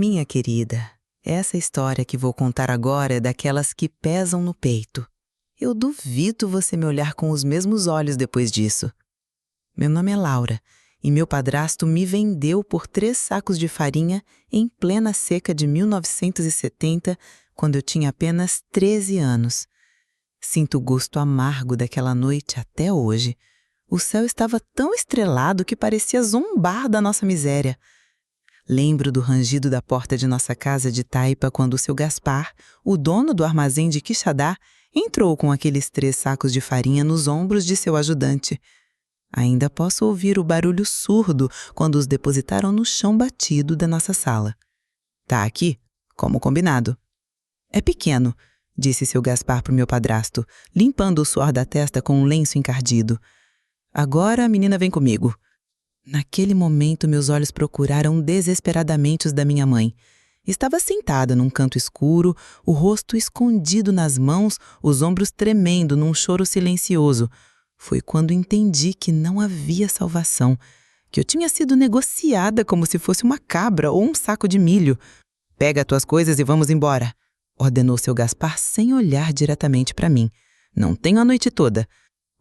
Minha querida, essa história que vou contar agora é daquelas que pesam no peito. Eu duvido você me olhar com os mesmos olhos depois disso. Meu nome é Laura e meu padrasto me vendeu por 3 sacos de farinha em plena seca de 1970, quando eu tinha apenas 13 anos. Sinto o gosto amargo daquela noite até hoje. O céu estava tão estrelado que parecia zombar da nossa miséria. Lembro do rangido da porta de nossa casa de taipa quando o seu Gaspar, o dono do armazém de Quixadá, entrou com aqueles 3 sacos de farinha nos ombros de seu ajudante. Ainda posso ouvir o barulho surdo quando os depositaram no chão batido da nossa sala. Tá aqui, como combinado. É pequeno, disse seu Gaspar para o meu padrasto, limpando o suor da testa com um lenço encardido. Agora a menina vem comigo. Naquele momento, meus olhos procuraram desesperadamente os da minha mãe. Estava sentada num canto escuro, o rosto escondido nas mãos, os ombros tremendo num choro silencioso. Foi quando entendi que não havia salvação, que eu tinha sido negociada como se fosse uma cabra ou um saco de milho. «Pega tuas coisas e vamos embora», ordenou seu Gaspar sem olhar diretamente para mim. «Não tenho a noite toda».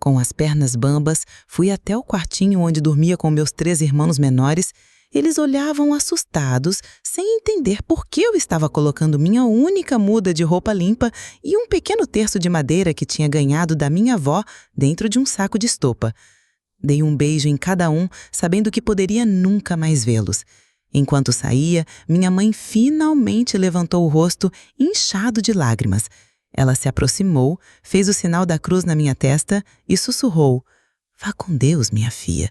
Com as pernas bambas, fui até o quartinho onde dormia com meus 3 irmãos menores. Eles olhavam assustados, sem entender por que eu estava colocando minha única muda de roupa limpa e um pequeno terço de madeira que tinha ganhado da minha avó dentro de um saco de estopa. Dei um beijo em cada um, sabendo que poderia nunca mais vê-los. Enquanto saía, minha mãe finalmente levantou o rosto, inchado de lágrimas. Ela se aproximou, fez o sinal da cruz na minha testa e sussurrou: «Vá com Deus, minha filha».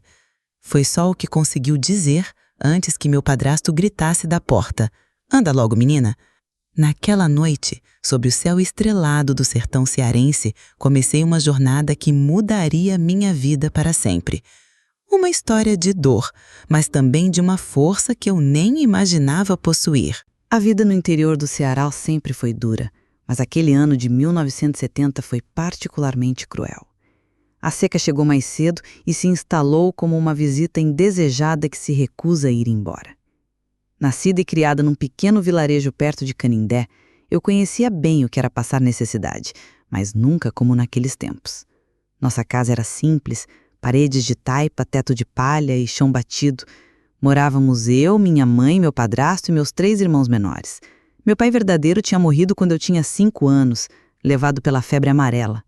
Foi só o que conseguiu dizer antes que meu padrasto gritasse da porta: «Anda logo, menina». Naquela noite, sob o céu estrelado do sertão cearense, comecei uma jornada que mudaria minha vida para sempre. Uma história de dor, mas também de uma força que eu nem imaginava possuir. A vida no interior do Ceará sempre foi dura. Mas aquele ano de 1970 foi particularmente cruel. A seca chegou mais cedo e se instalou como uma visita indesejada que se recusa a ir embora. Nascida e criada num pequeno vilarejo perto de Canindé, eu conhecia bem o que era passar necessidade, mas nunca como naqueles tempos. Nossa casa era simples, paredes de taipa, teto de palha e chão batido. Morávamos eu, minha mãe, meu padrasto e meus 3 irmãos menores. Meu pai verdadeiro tinha morrido quando eu tinha 5 anos, levado pela febre amarela.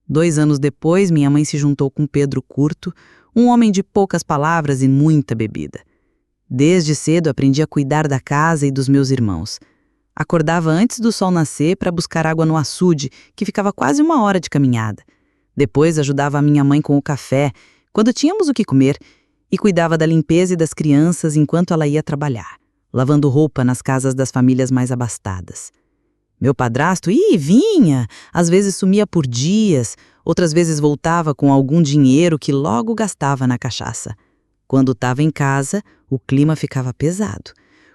2 anos depois, minha mãe se juntou com Pedro Curto, um homem de poucas palavras e muita bebida. Desde cedo aprendi a cuidar da casa e dos meus irmãos. Acordava antes do sol nascer para buscar água no açude, que ficava quase 1 hora de caminhada. Depois ajudava a minha mãe com o café, quando tínhamos o que comer, e cuidava da limpeza e das crianças enquanto ela ia trabalhar, lavando roupa nas casas das famílias mais abastadas. Meu padrasto, vinha! Às vezes sumia por dias, outras vezes voltava com algum dinheiro que logo gastava na cachaça. Quando estava em casa, o clima ficava pesado.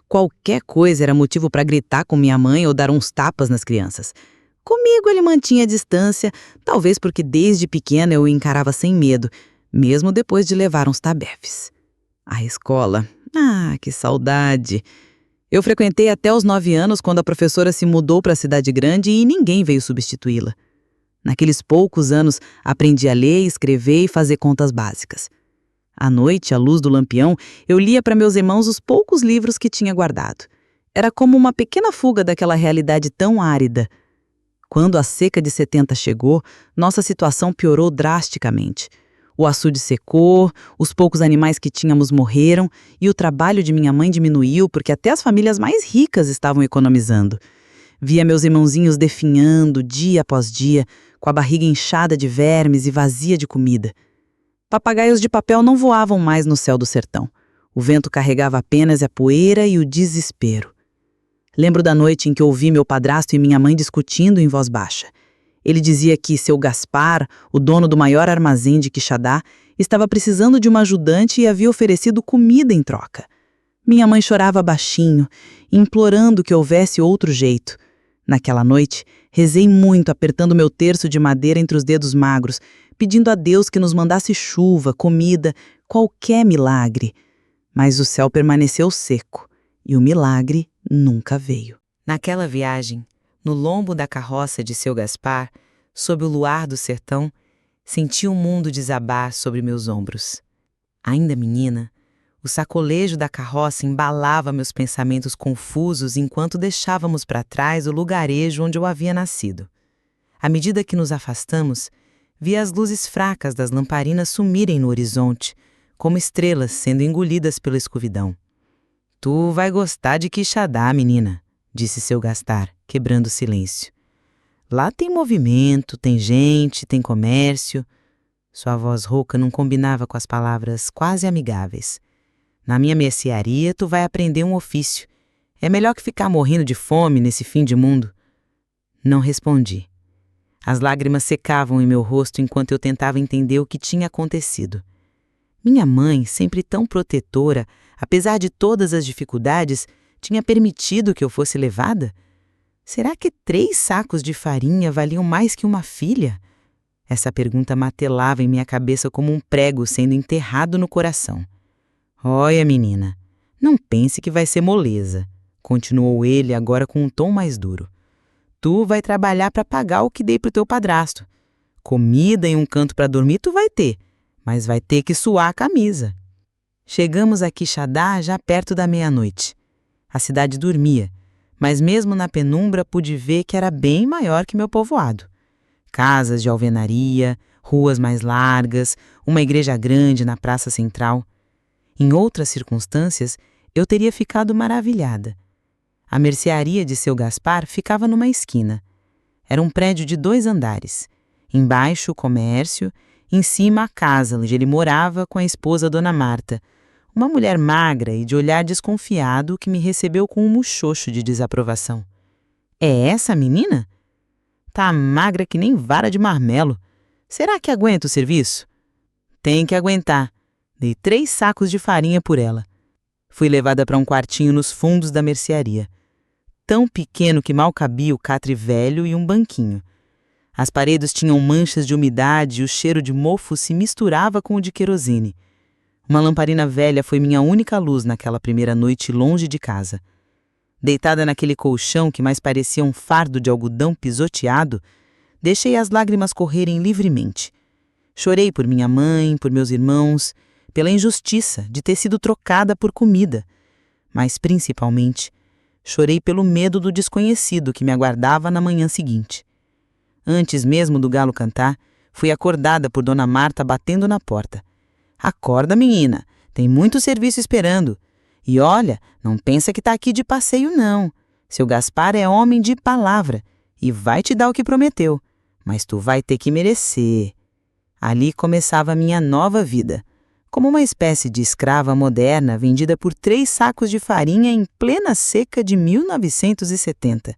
Qualquer coisa era motivo para gritar com minha mãe ou dar uns tapas nas crianças. Comigo ele mantinha a distância, talvez porque desde pequena eu o encarava sem medo, mesmo depois de levar uns tabefes. A escola... que saudade! Eu frequentei até os 9 anos quando a professora se mudou para a cidade grande e ninguém veio substituí-la. Naqueles poucos anos, aprendi a ler, escrever e fazer contas básicas. À noite, à luz do lampião, eu lia para meus irmãos os poucos livros que tinha guardado. Era como uma pequena fuga daquela realidade tão árida. Quando a seca de 70 chegou, nossa situação piorou drasticamente. O açude secou, os poucos animais que tínhamos morreram e o trabalho de minha mãe diminuiu porque até as famílias mais ricas estavam economizando. Via meus irmãozinhos definhando dia após dia, com a barriga inchada de vermes e vazia de comida. Papagaios de papel não voavam mais no céu do sertão. O vento carregava apenas a poeira e o desespero. Lembro da noite em que ouvi meu padrasto e minha mãe discutindo em voz baixa. Ele dizia que seu Gaspar, o dono do maior armazém de Quixadá, estava precisando de uma ajudante e havia oferecido comida em troca. Minha mãe chorava baixinho, implorando que houvesse outro jeito. Naquela noite, rezei muito apertando meu terço de madeira entre os dedos magros, pedindo a Deus que nos mandasse chuva, comida, qualquer milagre. Mas o céu permaneceu seco E o milagre nunca veio. Naquela viagem, no lombo da carroça de seu Gaspar, sob o luar do sertão, senti o mundo desabar sobre meus ombros. Ainda menina, o sacolejo da carroça embalava meus pensamentos confusos enquanto deixávamos para trás o lugarejo onde eu havia nascido. À medida que nos afastamos, vi as luzes fracas das lamparinas sumirem no horizonte, como estrelas sendo engolidas pela escuridão. Tu vai gostar de Quixadá, menina, disse seu Gaspar, quebrando o silêncio. Lá tem movimento, tem gente, tem comércio. Sua voz rouca não combinava com as palavras quase amigáveis. Na minha mercearia tu vai aprender um ofício. É melhor que ficar morrendo de fome nesse fim de mundo. Não respondi. As lágrimas secavam em meu rosto enquanto eu tentava entender o que tinha acontecido. Minha mãe, sempre tão protetora, apesar de todas as dificuldades, tinha permitido que eu fosse levada? Será que 3 sacos de farinha valiam mais que uma filha? Essa pergunta martelava em minha cabeça como um prego sendo enterrado no coração. Olha, menina, não pense que vai ser moleza, continuou ele agora com um tom mais duro. Tu vai trabalhar para pagar o que dei pro teu padrasto. Comida e um canto para dormir tu vai ter, mas vai ter que suar a camisa. Chegamos a Quixadá já perto da meia-noite. A cidade dormia, mas mesmo na penumbra pude ver que era bem maior que meu povoado. Casas de alvenaria, ruas mais largas, uma igreja grande na praça central. Em outras circunstâncias, eu teria ficado maravilhada. A mercearia de seu Gaspar ficava numa esquina. Era um prédio de 2 andares. Embaixo, o comércio, em cima, a casa onde ele morava com a esposa Dona Marta, uma mulher magra e de olhar desconfiado que me recebeu com um muxoxo de desaprovação. É essa a menina? Tá magra que nem vara de marmelo. Será que aguenta o serviço? Tem que aguentar. Dei 3 sacos de farinha por ela. Fui levada para um quartinho nos fundos da mercearia. Tão pequeno que mal cabia o catre velho e um banquinho. As paredes tinham manchas de umidade e o cheiro de mofo se misturava com o de querosene. Uma lamparina velha foi minha única luz naquela primeira noite longe de casa. Deitada naquele colchão que mais parecia um fardo de algodão pisoteado, deixei as lágrimas correrem livremente. Chorei por minha mãe, por meus irmãos, pela injustiça de ter sido trocada por comida. Mas, principalmente, chorei pelo medo do desconhecido que me aguardava na manhã seguinte. Antes mesmo do galo cantar, fui acordada por Dona Marta batendo na porta. Acorda, menina, tem muito serviço esperando. E olha, não pensa que tá aqui de passeio, não. Seu Gaspar é homem de palavra e vai te dar o que prometeu. Mas tu vai ter que merecer. Ali começava a minha nova vida, como uma espécie de escrava moderna vendida por 3 sacos de farinha em plena seca de 1970.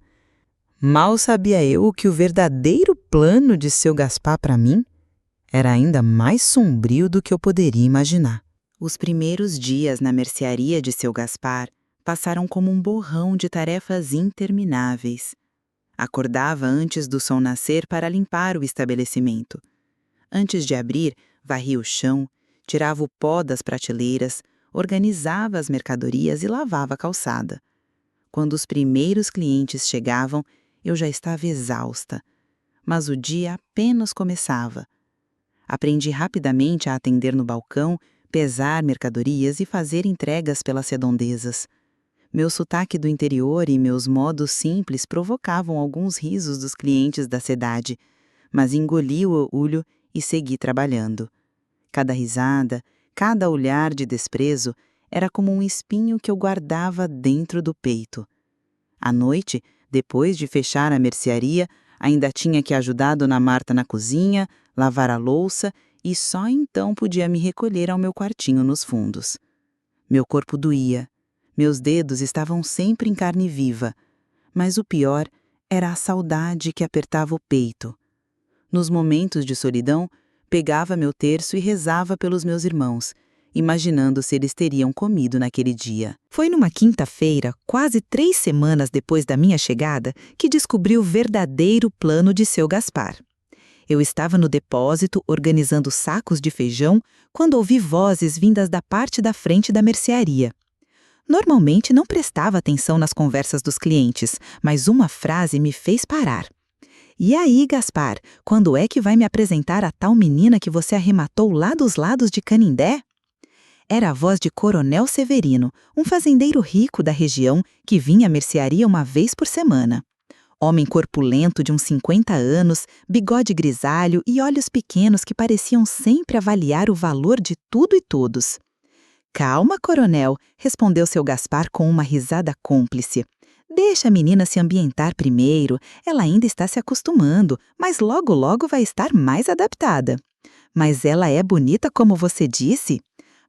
Mal sabia eu que o verdadeiro plano de seu Gaspar para mim era ainda mais sombrio do que eu poderia imaginar. Os primeiros dias na mercearia de seu Gaspar passaram como um borrão de tarefas intermináveis. Acordava antes do sol nascer para limpar o estabelecimento. Antes de abrir, varria o chão, tirava o pó das prateleiras, organizava as mercadorias e lavava a calçada. Quando os primeiros clientes chegavam, eu já estava exausta. Mas o dia apenas começava. Aprendi rapidamente a atender no balcão, pesar mercadorias e fazer entregas pelas redondezas. Meu sotaque do interior e meus modos simples provocavam alguns risos dos clientes da cidade, mas engoli o orgulho e segui trabalhando. Cada risada, cada olhar de desprezo era como um espinho que eu guardava dentro do peito. À noite, depois de fechar a mercearia, ainda tinha que ajudar Dona Marta na cozinha, lavar a louça e só então podia me recolher ao meu quartinho nos fundos. Meu corpo doía, meus dedos estavam sempre em carne viva, mas o pior era a saudade que apertava o peito. Nos momentos de solidão, pegava meu terço e rezava pelos meus irmãos, imaginando se eles teriam comido naquele dia. Foi numa quinta-feira, quase 3 semanas depois da minha chegada, que descobri o verdadeiro plano de seu Gaspar. Eu estava no depósito organizando sacos de feijão quando ouvi vozes vindas da parte da frente da mercearia. Normalmente não prestava atenção nas conversas dos clientes, mas uma frase me fez parar. "E aí, Gaspar, quando é que vai me apresentar a tal menina que você arrematou lá dos lados de Canindé?" Era a voz de Coronel Severino, um fazendeiro rico da região que vinha à mercearia uma vez por semana. Homem corpulento de uns 50 anos, bigode grisalho e olhos pequenos que pareciam sempre avaliar o valor de tudo e todos. "Calma, coronel", respondeu seu Gaspar com uma risada cúmplice. "Deixa a menina se ambientar primeiro, ela ainda está se acostumando, mas logo logo vai estar mais adaptada." "Mas ela é bonita como você disse?"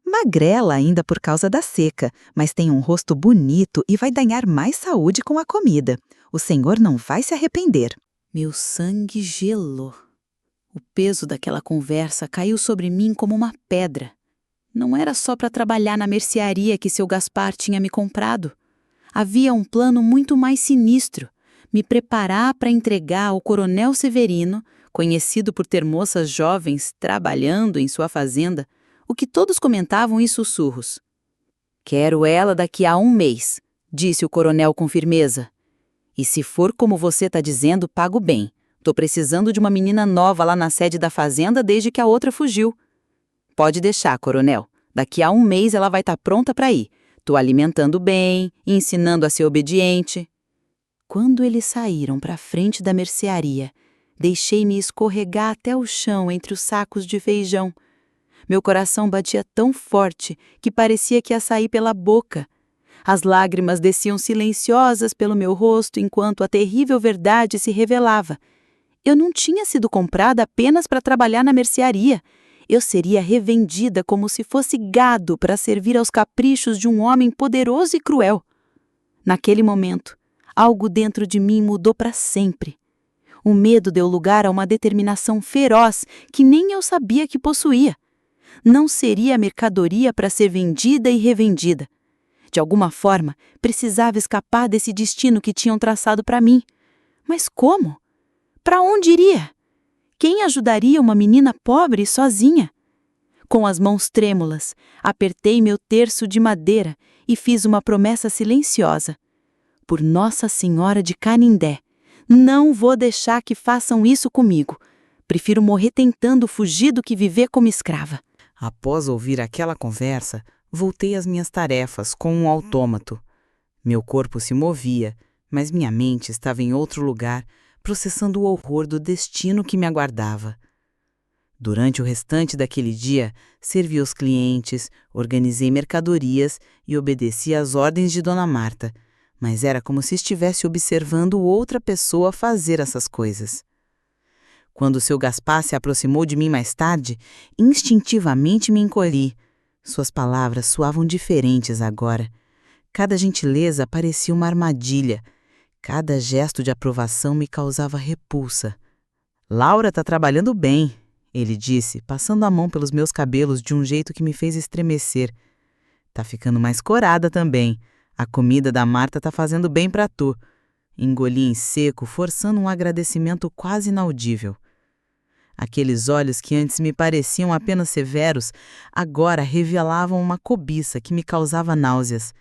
"Magrela ainda por causa da seca, mas tem um rosto bonito e vai ganhar mais saúde com a comida. O senhor não vai se arrepender." Meu sangue gelou. O peso daquela conversa caiu sobre mim como uma pedra. Não era só para trabalhar na mercearia que seu Gaspar tinha me comprado. Havia um plano muito mais sinistro: me preparar para entregar ao Coronel Severino, conhecido por ter moças jovens trabalhando em sua fazenda, o que todos comentavam em sussurros. "Quero ela daqui a 1 mês", disse o coronel com firmeza. "E se for como você está dizendo, pago bem. Tô precisando de uma menina nova lá na sede da fazenda desde que a outra fugiu." "Pode deixar, coronel. Daqui a 1 mês ela vai estar pronta para ir. Tô alimentando bem, ensinando a ser obediente." Quando eles saíram para a frente da mercearia, deixei-me escorregar até o chão entre os sacos de feijão. Meu coração batia tão forte que parecia que ia sair pela boca. As lágrimas desciam silenciosas pelo meu rosto enquanto a terrível verdade se revelava. Eu não tinha sido comprada apenas para trabalhar na mercearia. Eu seria revendida como se fosse gado para servir aos caprichos de um homem poderoso e cruel. Naquele momento, algo dentro de mim mudou para sempre. O medo deu lugar a uma determinação feroz que nem eu sabia que possuía. Não seria mercadoria para ser vendida e revendida. De alguma forma, precisava escapar desse destino que tinham traçado para mim. Mas como? Para onde iria? Quem ajudaria uma menina pobre e sozinha? Com as mãos trêmulas, apertei meu terço de madeira e fiz uma promessa silenciosa. "Por Nossa Senhora de Canindé, não vou deixar que façam isso comigo. Prefiro morrer tentando fugir do que viver como escrava." Após ouvir aquela conversa, voltei às minhas tarefas com um autômato. Meu corpo se movia, mas minha mente estava em outro lugar, processando o horror do destino que me aguardava. Durante o restante daquele dia, servi os clientes, organizei mercadorias e obedeci às ordens de Dona Marta, mas era como se estivesse observando outra pessoa fazer essas coisas. Quando o seu Gaspar se aproximou de mim mais tarde, instintivamente me encolhi. Suas palavras soavam diferentes agora. Cada gentileza parecia uma armadilha. Cada gesto de aprovação me causava repulsa. "Laura está trabalhando bem", ele disse, passando a mão pelos meus cabelos de um jeito que me fez estremecer. "Tá ficando mais corada também. A comida da Marta tá fazendo bem para tu." Engoli em seco, forçando um agradecimento quase inaudível. Aqueles olhos que antes me pareciam apenas severos, agora revelavam uma cobiça que me causava náuseas.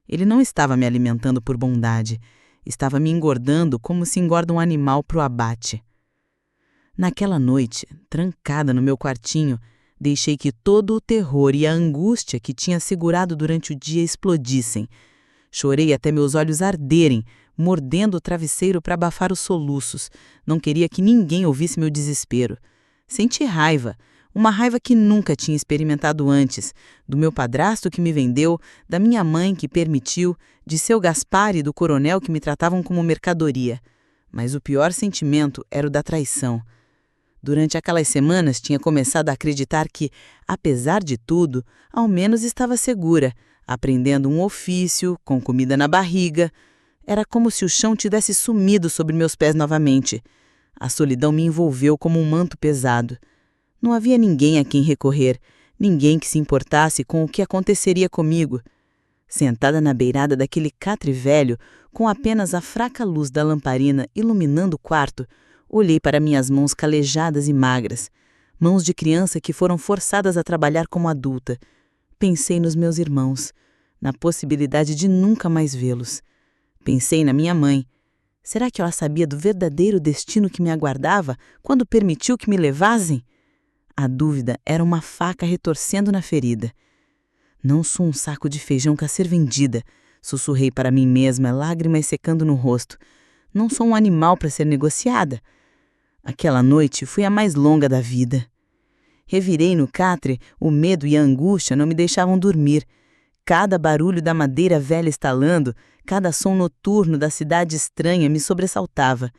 Ele não estava me alimentando por bondade, estava me engordando como se engorda um animal para o abate. Naquela noite, trancada no meu quartinho, deixei que todo o terror e a angústia que tinha segurado durante o dia explodissem. Chorei até meus olhos arderem, mordendo o travesseiro para abafar os soluços. Não queria que ninguém ouvisse meu desespero. Senti raiva, uma raiva que nunca tinha experimentado antes, do meu padrasto que me vendeu, da minha mãe que permitiu, de seu Gaspar e do coronel que me tratavam como mercadoria. Mas o pior sentimento era o da traição. Durante aquelas semanas tinha começado a acreditar que, apesar de tudo, ao menos estava segura, aprendendo um ofício, com comida na barriga. Era como se o chão tivesse sumido sobre meus pés novamente. A solidão me envolveu como um manto pesado. Não havia ninguém a quem recorrer, ninguém que se importasse com o que aconteceria comigo. Sentada na beirada daquele catre velho, com apenas a fraca luz da lamparina iluminando o quarto, olhei para minhas mãos calejadas e magras, mãos de criança que foram forçadas a trabalhar como adulta. Pensei nos meus irmãos. na possibilidade de nunca mais vê-los. Pensei na minha mãe. Será que ela sabia do verdadeiro destino que me aguardava quando permitiu que me levassem? A dúvida era uma faca retorcendo na ferida. Não sou um saco de feijão a ser vendida, sussurrei para mim mesma, lágrimas secando no rosto. Não sou um animal para ser negociada. Aquela noite foi a mais longa da vida. Revirei no catre, o medo e a angústia não me deixavam dormir. Cada barulho da madeira velha estalando, cada som noturno da cidade estranha me sobressaltava.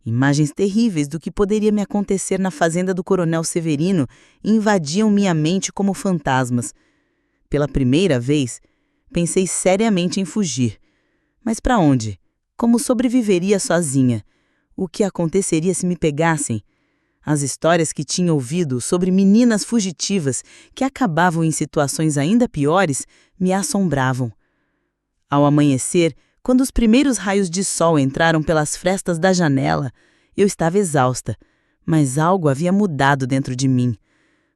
Imagens terríveis do que poderia me acontecer na fazenda do Coronel Severino invadiam minha mente como fantasmas. Pela primeira vez, pensei seriamente em fugir. Mas para onde? Como sobreviveria sozinha? O que aconteceria se me pegassem? As histórias que tinha ouvido sobre meninas fugitivas que acabavam em situações ainda piores me assombravam. Ao amanhecer, quando os primeiros raios de sol entraram pelas frestas da janela, eu estava exausta, mas algo havia mudado dentro de mim.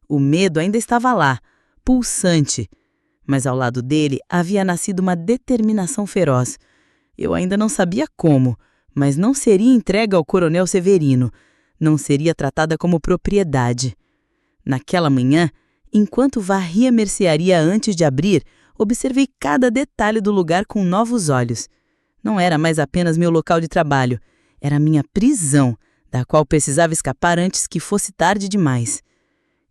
O medo ainda estava lá, pulsante, mas ao lado dele havia nascido uma determinação feroz. Eu ainda não sabia como, mas não seria entregue ao Coronel Severino. Não seria tratada como propriedade. Naquela manhã, enquanto varria a mercearia antes de abrir, observei cada detalhe do lugar com novos olhos. Não era mais apenas meu local de trabalho, era minha prisão, da qual precisava escapar antes que fosse tarde demais.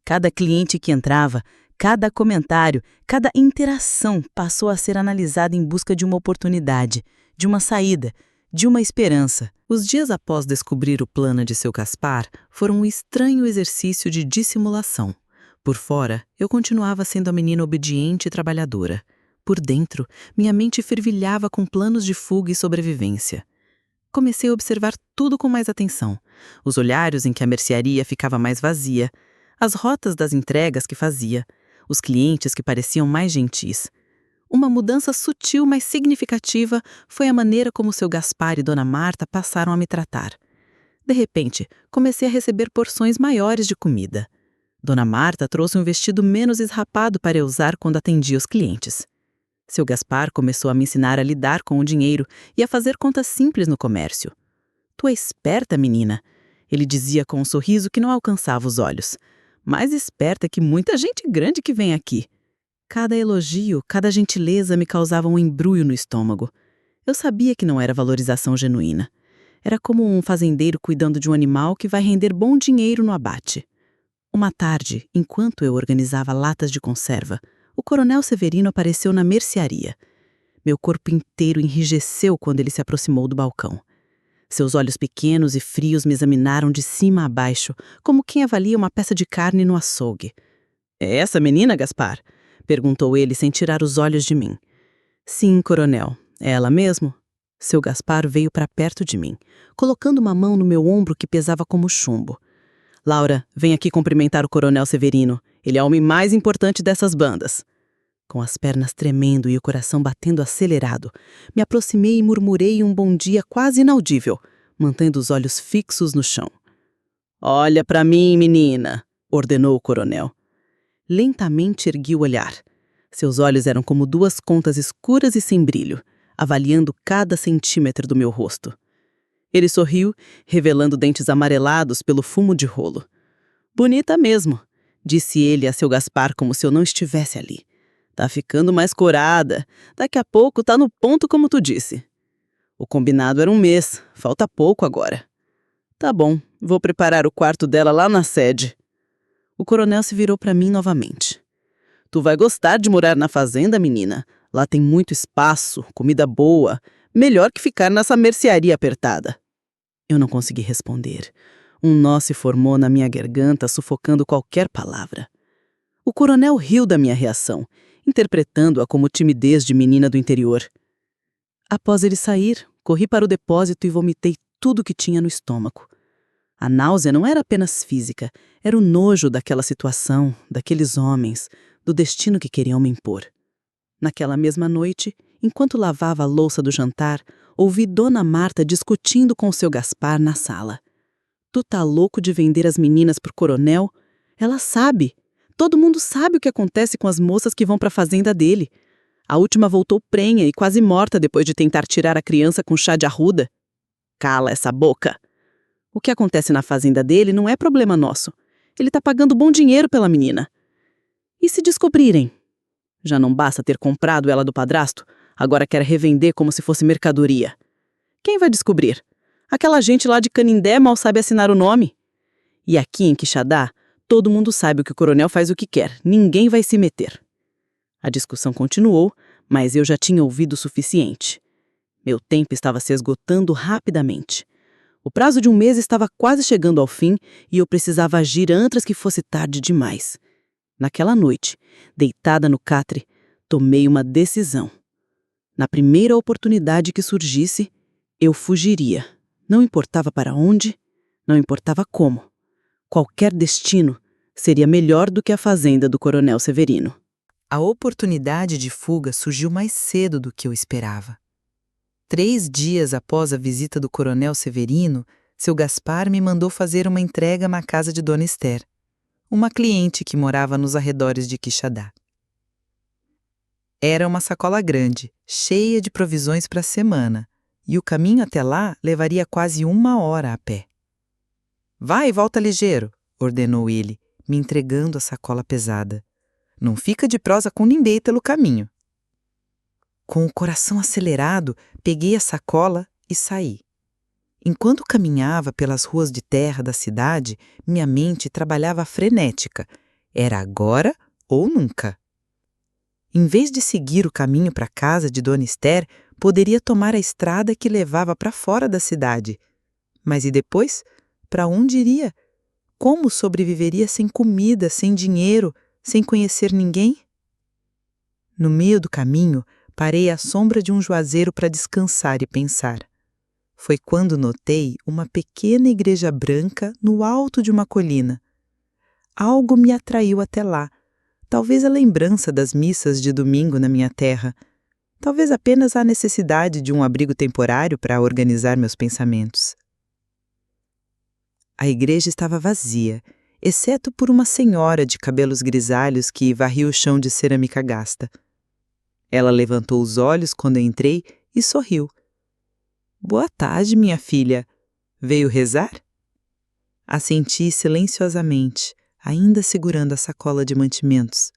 Cada cliente que entrava, cada comentário, cada interação passou a ser analisada em busca de uma oportunidade, de uma saída, de uma esperança. Os dias após descobrir o plano de seu Gaspar foram um estranho exercício de dissimulação. Por fora, eu continuava sendo a menina obediente e trabalhadora. Por dentro, minha mente fervilhava com planos de fuga e sobrevivência. Comecei a observar tudo com mais atenção. Os olhares em que a mercearia ficava mais vazia, as rotas das entregas que fazia, os clientes que pareciam mais gentis. Uma mudança sutil, mas significativa, foi a maneira como seu Gaspar e Dona Marta passaram a me tratar. De repente, comecei a receber porções maiores de comida. Dona Marta trouxe um vestido menos esrapado para eu usar quando atendia os clientes. Seu Gaspar começou a me ensinar a lidar com o dinheiro e a fazer contas simples no comércio. "Tu é esperta, menina", ele dizia com um sorriso que não alcançava os olhos. "Mais esperta que muita gente grande que vem aqui." Cada elogio, cada gentileza me causava um embrulho no estômago. Eu sabia que não era valorização genuína. Era como um fazendeiro cuidando de um animal que vai render bom dinheiro no abate. Uma tarde, enquanto eu organizava latas de conserva, o Coronel Severino apareceu na mercearia. Meu corpo inteiro enrijeceu quando ele se aproximou do balcão. Seus olhos pequenos e frios me examinaram de cima a baixo, como quem avalia uma peça de carne no açougue. "É essa menina, Gaspar?" perguntou ele sem tirar os olhos de mim. "Sim, coronel. É ela mesmo?" Seu Gaspar veio para perto de mim, colocando uma mão no meu ombro que pesava como chumbo. "Laura, vem aqui cumprimentar o Coronel Severino. Ele é o homem mais importante dessas bandas." Com as pernas tremendo e o coração batendo acelerado, me aproximei e murmurei um bom dia quase inaudível, mantendo os olhos fixos no chão. "Olha para mim, menina", ordenou o coronel. Lentamente ergui o olhar. Seus olhos eram como duas contas escuras e sem brilho, avaliando cada centímetro do meu rosto. Ele sorriu, revelando dentes amarelados pelo fumo de rolo. "Bonita mesmo", disse ele a seu Gaspar como se eu não estivesse ali. "Tá ficando mais corada. Daqui a pouco tá no ponto como tu disse." "O combinado era 1 mês, falta pouco agora." "Tá bom, vou preparar o quarto dela lá na sede." O coronel se virou para mim novamente. "Tu vai gostar de morar na fazenda, menina. Lá tem muito espaço, comida boa. Melhor que ficar nessa mercearia apertada." Eu não consegui responder. Um nó se formou na minha garganta, sufocando qualquer palavra. O coronel riu da minha reação, interpretando-a como timidez de menina do interior. Após ele sair, corri para o depósito e vomitei tudo que tinha no estômago. A náusea não era apenas física, era o nojo daquela situação, daqueles homens, do destino que queriam me impor. Naquela mesma noite, enquanto lavava a louça do jantar, ouvi Dona Marta discutindo com seu Gaspar na sala. "Tu tá louco de vender as meninas pro coronel? Ela sabe. Todo mundo sabe o que acontece com as moças que vão pra fazenda dele. A última voltou prenha e quase morta depois de tentar tirar a criança com chá de arruda. Cala essa boca! O que acontece na fazenda dele não é problema nosso. Ele tá pagando bom dinheiro pela menina. E se descobrirem? Já não basta ter comprado ela do padrasto, agora quer revender como se fosse mercadoria. Quem vai descobrir? Aquela gente lá de Canindé mal sabe assinar o nome. E aqui em Quixadá, todo mundo sabe que o coronel faz o que quer, ninguém vai se meter. A discussão continuou, mas eu já tinha ouvido o suficiente. Meu tempo estava se esgotando rapidamente. O prazo de 1 mês estava quase chegando ao fim e eu precisava agir antes que fosse tarde demais. Naquela noite, deitada no catre, tomei uma decisão. Na primeira oportunidade que surgisse, eu fugiria. Não importava para onde, não importava como. Qualquer destino seria melhor do que a fazenda do Coronel Severino. A oportunidade de fuga surgiu mais cedo do que eu esperava. 3 dias após a visita do Coronel Severino, seu Gaspar me mandou fazer uma entrega na casa de Dona Esther, uma cliente que morava nos arredores de Quixadá. Era uma sacola grande, cheia de provisões para a semana, e o caminho até lá levaria quase 1 hora a pé. Vai e volta ligeiro, ordenou ele, me entregando a sacola pesada. Não fica de prosa com ninguém pelo caminho. Com o coração acelerado, peguei a sacola e saí. Enquanto caminhava pelas ruas de terra da cidade, minha mente trabalhava frenética. Era agora ou nunca. Em vez de seguir o caminho para a casa de Dona Esther, poderia tomar a estrada que levava para fora da cidade. Mas e depois? Para onde iria? Como sobreviveria sem comida, sem dinheiro, sem conhecer ninguém? No meio do caminho, parei à sombra de um juazeiro para descansar e pensar. Foi quando notei uma pequena igreja branca no alto de uma colina. Algo me atraiu até lá. Talvez a lembrança das missas de domingo na minha terra. Talvez apenas a necessidade de um abrigo temporário para organizar meus pensamentos. A igreja estava vazia, exceto por uma senhora de cabelos grisalhos que varria o chão de cerâmica gasta. Ela levantou os olhos quando eu entrei e sorriu. Boa tarde, minha filha. Veio rezar? Assenti silenciosamente, ainda segurando a sacola de mantimentos.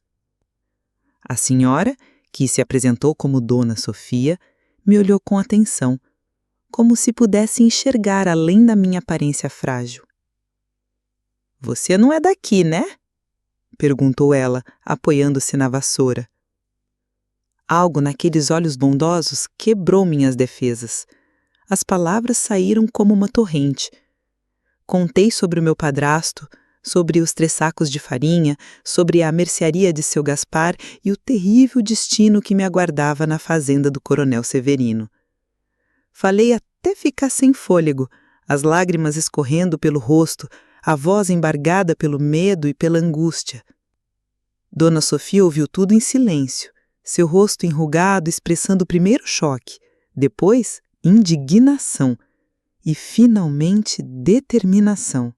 A senhora, que se apresentou como Dona Sofia, me olhou com atenção, como se pudesse enxergar além da minha aparência frágil. Você não é daqui, né? Perguntou ela, apoiando-se na vassoura. Algo naqueles olhos bondosos quebrou minhas defesas. As palavras saíram como uma torrente. Contei sobre o meu padrasto, sobre os 3 sacos de farinha, sobre a mercearia de seu Gaspar e o terrível destino que me aguardava na fazenda do Coronel Severino. Falei até ficar sem fôlego, as lágrimas escorrendo pelo rosto, a voz embargada pelo medo e pela angústia. Dona Sofia ouviu tudo em silêncio, seu rosto enrugado expressando primeiro choque, depois indignação e, finalmente, determinação.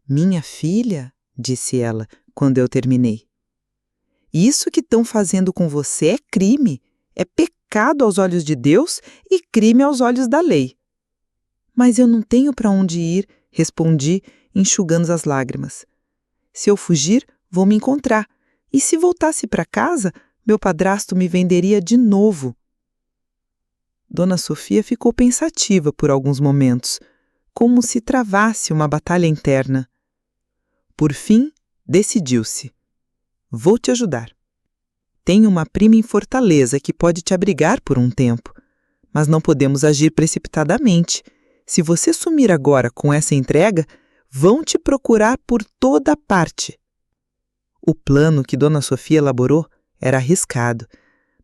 Minha filha, disse ela, quando eu terminei. Isso que estão fazendo com você é crime, é pecado aos olhos de Deus e crime aos olhos da lei. Mas eu não tenho para onde ir, respondi, enxugando as lágrimas. Se eu fugir, vou me encontrar, e se voltasse para casa, meu padrasto me venderia de novo. Dona Sofia ficou pensativa por alguns momentos, como se travasse uma batalha interna. Por fim, decidiu-se. Vou te ajudar. Tenho uma prima em Fortaleza que pode te abrigar por um tempo, mas não podemos agir precipitadamente. Se você sumir agora com essa entrega, vão te procurar por toda parte. O plano que Dona Sofia elaborou era arriscado,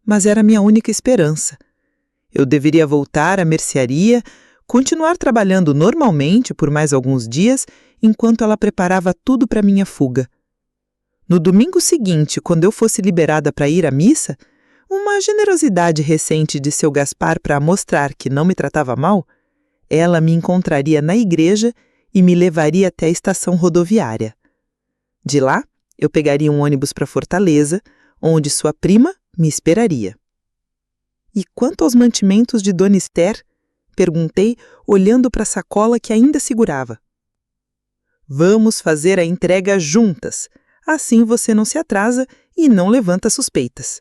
mas era minha única esperança. Eu deveria voltar à mercearia, continuar trabalhando normalmente por mais alguns dias, enquanto ela preparava tudo para minha fuga. No domingo seguinte, quando eu fosse liberada para ir à missa, uma generosidade recente de seu Gaspar para mostrar que não me tratava mal, ela me encontraria na igreja e me levaria até a estação rodoviária. De lá, eu pegaria um ônibus para Fortaleza, onde sua prima Me esperaria. E quanto aos mantimentos de Dona Esther? Perguntei, olhando para a sacola que ainda segurava. Vamos fazer a entrega juntas. Assim você não se atrasa e não levanta suspeitas.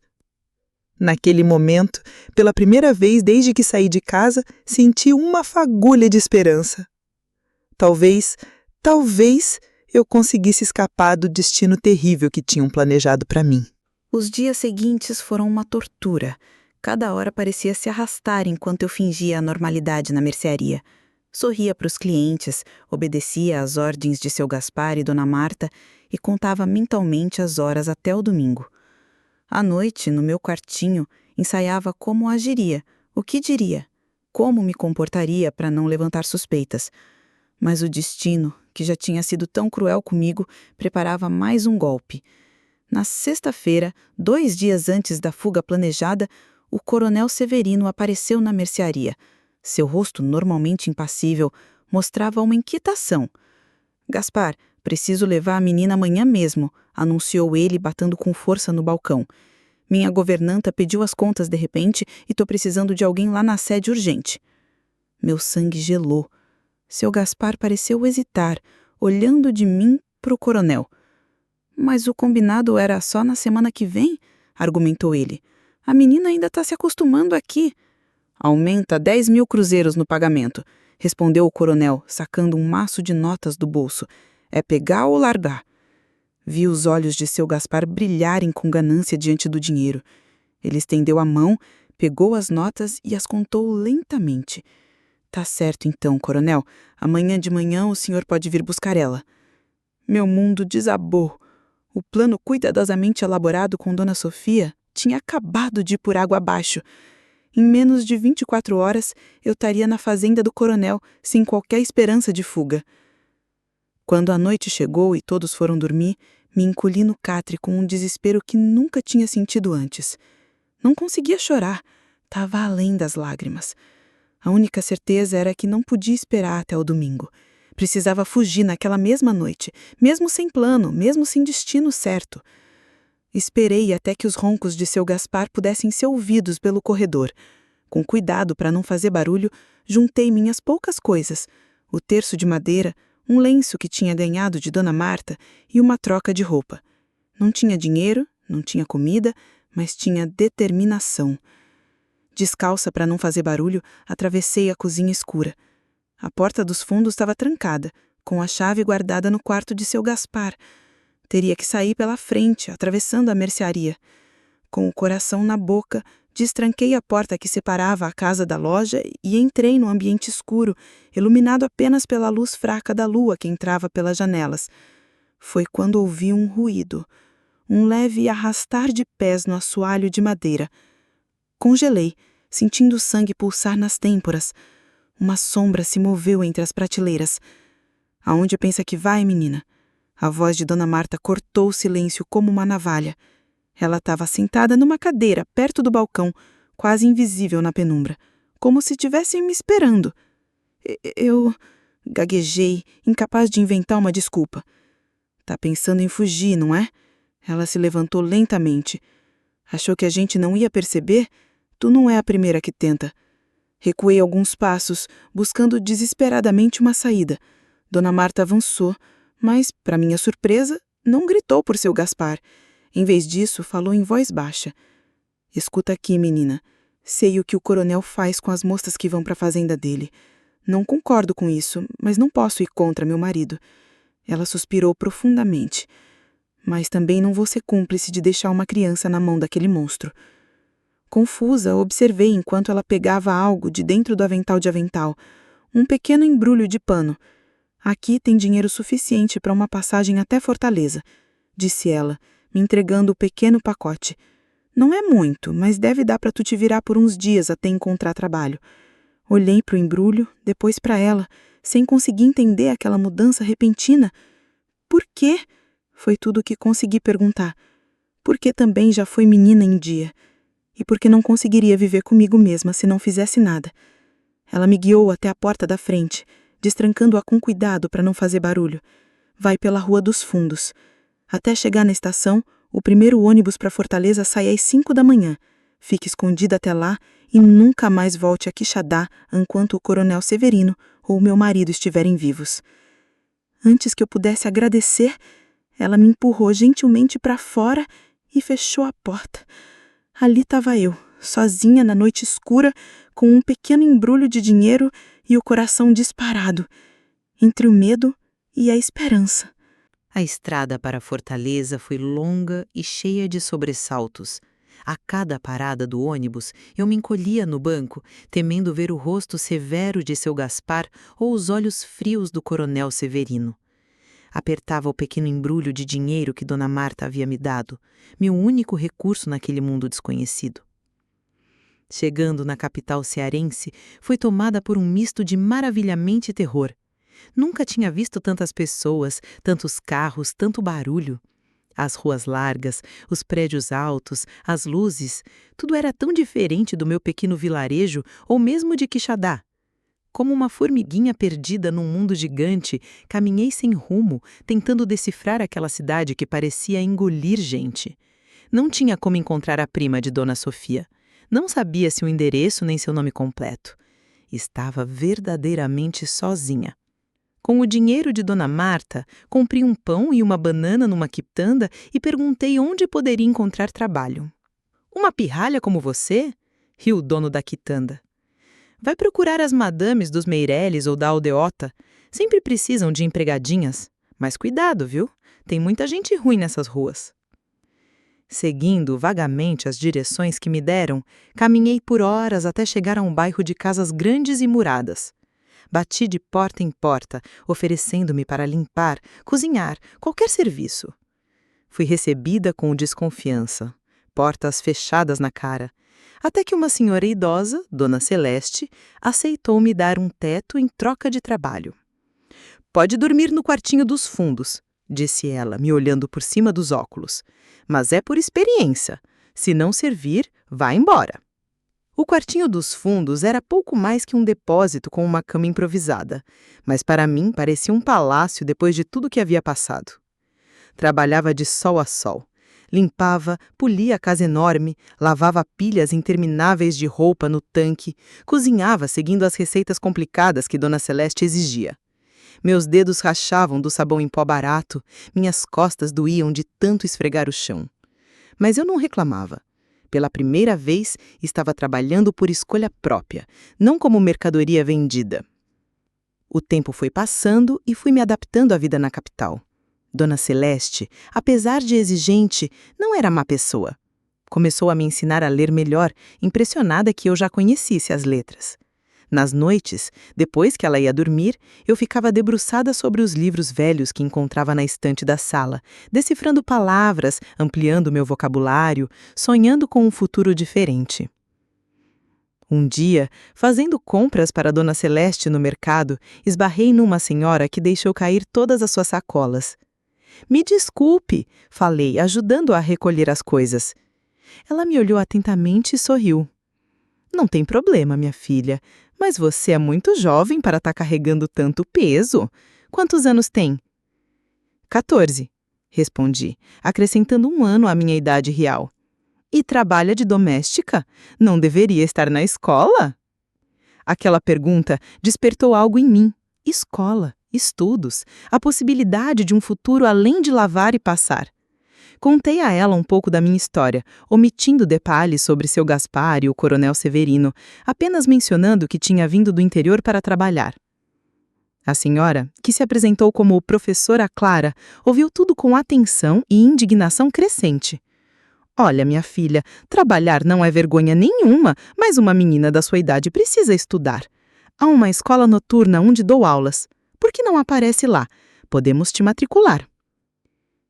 Naquele momento, pela primeira vez desde que saí de casa, senti uma fagulha de esperança. Talvez eu conseguisse escapar do destino terrível que tinham planejado para mim. Os dias seguintes foram uma tortura. Cada hora parecia se arrastar enquanto eu fingia a normalidade na mercearia. Sorria para os clientes, obedecia às ordens de seu Gaspar e Dona Marta e contava mentalmente as horas até o domingo. À noite, no meu quartinho, ensaiava como agiria, o que diria, como me comportaria para não levantar suspeitas. Mas o destino, que já tinha sido tão cruel comigo, preparava mais um golpe. Na sexta-feira, 2 dias antes da fuga planejada, o coronel Severino apareceu na mercearia. Seu rosto, normalmente impassível, mostrava uma inquietação. Gaspar, preciso levar a menina amanhã mesmo, anunciou ele, batendo com força no balcão. Minha governanta pediu as contas de repente e tô precisando de alguém lá na sede urgente. Meu sangue gelou. Seu Gaspar pareceu hesitar, olhando de mim pro coronel. Mas o combinado era só na semana que vem, argumentou ele. A menina ainda está se acostumando aqui. Aumenta 10.000 cruzeiros no pagamento, respondeu o coronel, sacando um maço de notas do bolso. É pegar ou largar? Vi os olhos de seu Gaspar brilharem com ganância diante do dinheiro. Ele estendeu a mão, pegou as notas e as contou lentamente. Tá certo então, coronel. Amanhã de manhã o senhor pode vir buscar ela. Meu mundo desabou. O plano cuidadosamente elaborado com Dona Sofia tinha acabado de ir por água abaixo. Em menos de 24 horas, eu estaria na fazenda do coronel, sem qualquer esperança de fuga. Quando a noite chegou e todos foram dormir, me encolhi no catre com um desespero que nunca tinha sentido antes. Não conseguia chorar, estava além das lágrimas. A única certeza era que não podia esperar até o domingo. Precisava fugir naquela mesma noite, mesmo sem plano, mesmo sem destino certo. Esperei até que os roncos de seu Gaspar pudessem ser ouvidos pelo corredor. Com cuidado para não fazer barulho, juntei minhas poucas coisas, o terço de madeira, um lenço que tinha ganhado de Dona Marta e uma troca de roupa. Não tinha dinheiro, não tinha comida, mas tinha determinação. Descalça para não fazer barulho, atravessei a cozinha escura. A porta dos fundos estava trancada, com a chave guardada no quarto de seu Gaspar. Teria que sair pela frente, atravessando a mercearia. Com o coração na boca, destranquei a porta que separava a casa da loja e entrei no ambiente escuro, iluminado apenas pela luz fraca da lua que entrava pelas janelas. Foi quando ouvi um ruído, um leve arrastar de pés no assoalho de madeira. Congelei, sentindo o sangue pulsar nas têmporas. Uma sombra se moveu entre as prateleiras. Aonde pensa que vai, menina? A voz de Dona Marta cortou o silêncio como uma navalha. Ela estava sentada numa cadeira, perto do balcão, quase invisível na penumbra, como se estivesse me esperando. Eu gaguejei, incapaz de inventar uma desculpa. Tá pensando em fugir, não é? Ela se levantou lentamente. Achou que a gente não ia perceber? Tu não é a primeira que tenta. Recuei alguns passos, buscando desesperadamente uma saída. Dona Marta avançou, mas, para minha surpresa, não gritou por seu Gaspar. Em vez disso, falou em voz baixa. Escuta aqui, menina. Sei o que o coronel faz com as moças que vão para a fazenda dele. Não concordo com isso, mas não posso ir contra meu marido. Ela suspirou profundamente. Mas também não vou ser cúmplice de deixar uma criança na mão daquele monstro. Confusa, observei enquanto ela pegava algo de dentro do avental de avental, um pequeno embrulho de pano. Aqui tem dinheiro suficiente para uma passagem até Fortaleza, disse ela, me entregando o pequeno pacote. Não é muito, mas deve dar para tu te virar por uns dias até encontrar trabalho. Olhei para o embrulho, depois para ela, sem conseguir entender aquela mudança repentina. Por quê? Foi tudo o que consegui perguntar. Porque também já foi menina em dia. E porque não conseguiria viver comigo mesma se não fizesse nada. Ela me guiou até a porta da frente, destrancando-a com cuidado para não fazer barulho. Vai pela Rua dos Fundos. Até chegar na estação, O primeiro ônibus para Fortaleza sai às 5 da manhã. Fique escondida até lá e nunca mais volte a Quixadá enquanto o coronel Severino ou meu marido estiverem vivos. Antes que eu pudesse agradecer, ela me empurrou gentilmente para fora e fechou a porta. Ali estava eu, sozinha na noite escura, com um pequeno embrulho de dinheiro e o coração disparado, entre o medo e a esperança. A estrada para Fortaleza foi longa e cheia de sobressaltos. A cada parada do ônibus, eu me encolhia no banco, temendo ver o rosto severo de seu Gaspar ou os olhos frios do coronel Severino. Apertava o pequeno embrulho de dinheiro que Dona Marta havia me dado, meu único recurso naquele mundo desconhecido. Chegando na capital cearense, fui tomada por um misto de maravilhamento e terror. Nunca tinha visto tantas pessoas, tantos carros, tanto barulho. As ruas largas, os prédios altos, as luzes, tudo era tão diferente do meu pequeno vilarejo ou mesmo de Quixadá. Como uma formiguinha perdida num mundo gigante, caminhei sem rumo, tentando decifrar aquela cidade que parecia engolir gente. Não tinha como encontrar a prima de Dona Sofia. Não sabia seu endereço nem seu nome completo. Estava verdadeiramente sozinha. Com o dinheiro de Dona Marta, comprei um pão e uma banana numa quitanda e perguntei onde poderia encontrar trabalho. "Uma pirralha como você?" riu o dono da quitanda. "Vai procurar as madames dos Meireles ou da Aldeota. Sempre precisam de empregadinhas. Mas cuidado, viu? Tem muita gente ruim nessas ruas." Seguindo vagamente as direções que me deram, caminhei por horas até chegar a um bairro de casas grandes e muradas. Bati de porta em porta, oferecendo-me para limpar, cozinhar, qualquer serviço. Fui recebida com desconfiança, portas fechadas na cara, até que uma senhora idosa, Dona Celeste, aceitou me dar um teto em troca de trabalho. "Pode dormir no quartinho dos fundos", disse ela, me olhando por cima dos óculos. "Mas é por experiência. Se não servir, vá embora." O quartinho dos fundos era pouco mais que um depósito com uma cama improvisada, mas para mim parecia um palácio depois de tudo que havia passado. Trabalhava de sol a sol. Limpava, polia a casa enorme, lavava pilhas intermináveis de roupa no tanque, cozinhava seguindo as receitas complicadas que Dona Celeste exigia. Meus dedos rachavam do sabão em pó barato, minhas costas doíam de tanto esfregar o chão. Mas eu não reclamava. Pela primeira vez, estava trabalhando por escolha própria, não como mercadoria vendida. O tempo foi passando e fui me adaptando à vida na capital. Dona Celeste, apesar de exigente, não era má pessoa. Começou a me ensinar a ler melhor, impressionada que eu já conhecesse as letras. Nas noites, depois que ela ia dormir, eu ficava debruçada sobre os livros velhos que encontrava na estante da sala, decifrando palavras, ampliando meu vocabulário, sonhando com um futuro diferente. Um dia, fazendo compras para Dona Celeste no mercado, esbarrei numa senhora que deixou cair todas as suas sacolas. "Me desculpe", falei, ajudando-a a recolher as coisas. Ela me olhou atentamente e sorriu. "Não tem problema, minha filha, mas você é muito jovem para estar carregando tanto peso. Quantos anos tem?" 14, respondi, acrescentando 1 ano à minha idade real. "E trabalha de doméstica? Não deveria estar na escola?" Aquela pergunta despertou algo em mim. Escola, estudos, a possibilidade de um futuro além de lavar e passar. Contei a ela um pouco da minha história, omitindo detalhes sobre seu Gaspar e o coronel Severino, apenas mencionando que tinha vindo do interior para trabalhar. A senhora, que se apresentou como professora Clara, ouviu tudo com atenção e indignação crescente. "Olha, minha filha, trabalhar não é vergonha nenhuma, mas uma menina da sua idade precisa estudar. Há uma escola noturna onde dou aulas. Por que não aparece lá? Podemos te matricular."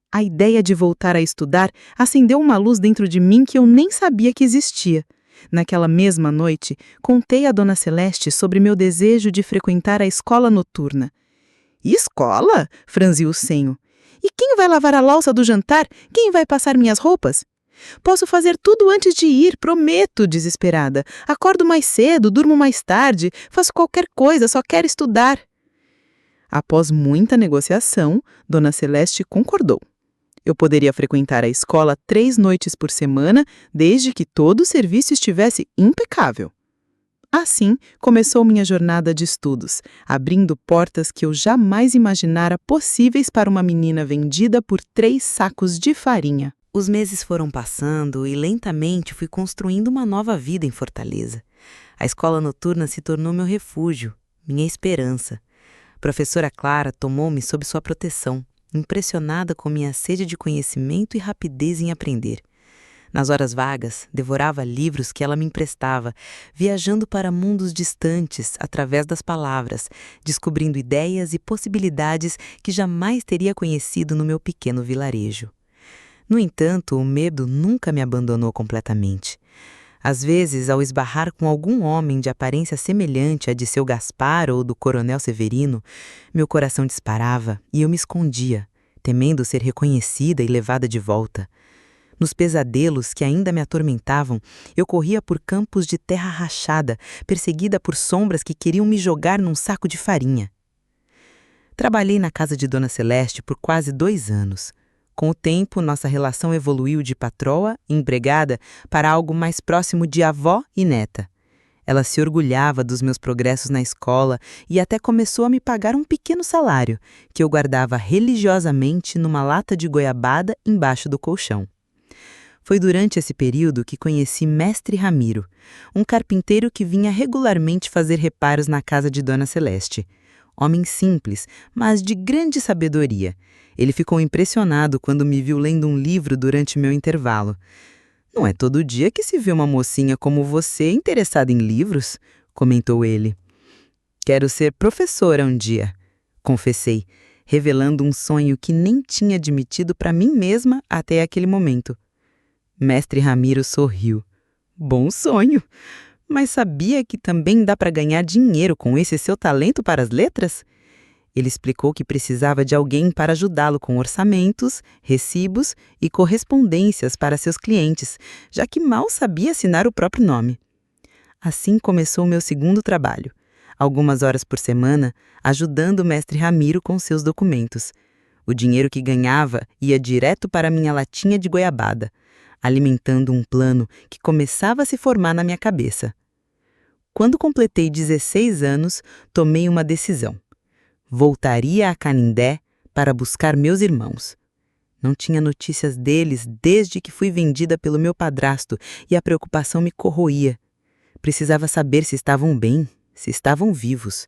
A ideia de voltar a estudar acendeu uma luz dentro de mim que eu nem sabia que existia. Naquela mesma noite, contei a Dona Celeste sobre meu desejo de frequentar a escola noturna. "Escola?" franziu o senho. "E quem vai lavar a louça do jantar? Quem vai passar minhas roupas?" "Posso fazer tudo antes de ir, prometo", desesperada. "Acordo mais cedo, durmo mais tarde, faço qualquer coisa, só quero estudar." Após muita negociação, Dona Celeste concordou. Eu poderia frequentar a escola 3 noites por semana, desde que todo o serviço estivesse impecável. Assim, começou minha jornada de estudos, abrindo portas que eu jamais imaginara possíveis para uma menina vendida por 3 sacos de farinha. Os meses foram passando e lentamente fui construindo uma nova vida em Fortaleza. A escola noturna se tornou meu refúgio, minha esperança. Professora Clara tomou-me sob sua proteção, impressionada com minha sede de conhecimento e rapidez em aprender. Nas horas vagas, devorava livros que ela me emprestava, viajando para mundos distantes através das palavras, descobrindo ideias e possibilidades que jamais teria conhecido no meu pequeno vilarejo. No entanto, o medo nunca me abandonou completamente. Às vezes, ao esbarrar com algum homem de aparência semelhante à de seu Gaspar ou do Coronel Severino, meu coração disparava e eu me escondia, temendo ser reconhecida e levada de volta. Nos pesadelos que ainda me atormentavam, eu corria por campos de terra rachada, perseguida por sombras que queriam me jogar num saco de farinha. Trabalhei na casa de Dona Celeste por quase 2 anos. Com o tempo, nossa relação evoluiu de patroa e empregada para algo mais próximo de avó e neta. Ela se orgulhava dos meus progressos na escola e até começou a me pagar um pequeno salário, que eu guardava religiosamente numa lata de goiabada embaixo do colchão. Foi durante esse período que conheci Mestre Ramiro, um carpinteiro que vinha regularmente fazer reparos na casa de Dona Celeste. Homem simples, mas de grande sabedoria. Ele ficou impressionado quando me viu lendo um livro durante meu intervalo. "Não é todo dia que se vê uma mocinha como você interessada em livros", comentou ele. "Quero ser professora um dia", confessei, revelando um sonho que nem tinha admitido para mim mesma até aquele momento. Mestre Ramiro sorriu. "Bom sonho! Mas sabia que também dá para ganhar dinheiro com esse seu talento para as letras?" Ele explicou que precisava de alguém para ajudá-lo com orçamentos, recibos e correspondências para seus clientes, já que mal sabia assinar o próprio nome. Assim começou o meu segundo trabalho, algumas horas por semana, ajudando o mestre Ramiro com seus documentos. O dinheiro que ganhava ia direto para minha latinha de goiabada, alimentando um plano que começava a se formar na minha cabeça. Quando completei 16 anos, tomei uma decisão. Voltaria a Canindé para buscar meus irmãos. Não tinha notícias deles desde que fui vendida pelo meu padrasto e a preocupação me corroía. Precisava saber se estavam bem, se estavam vivos.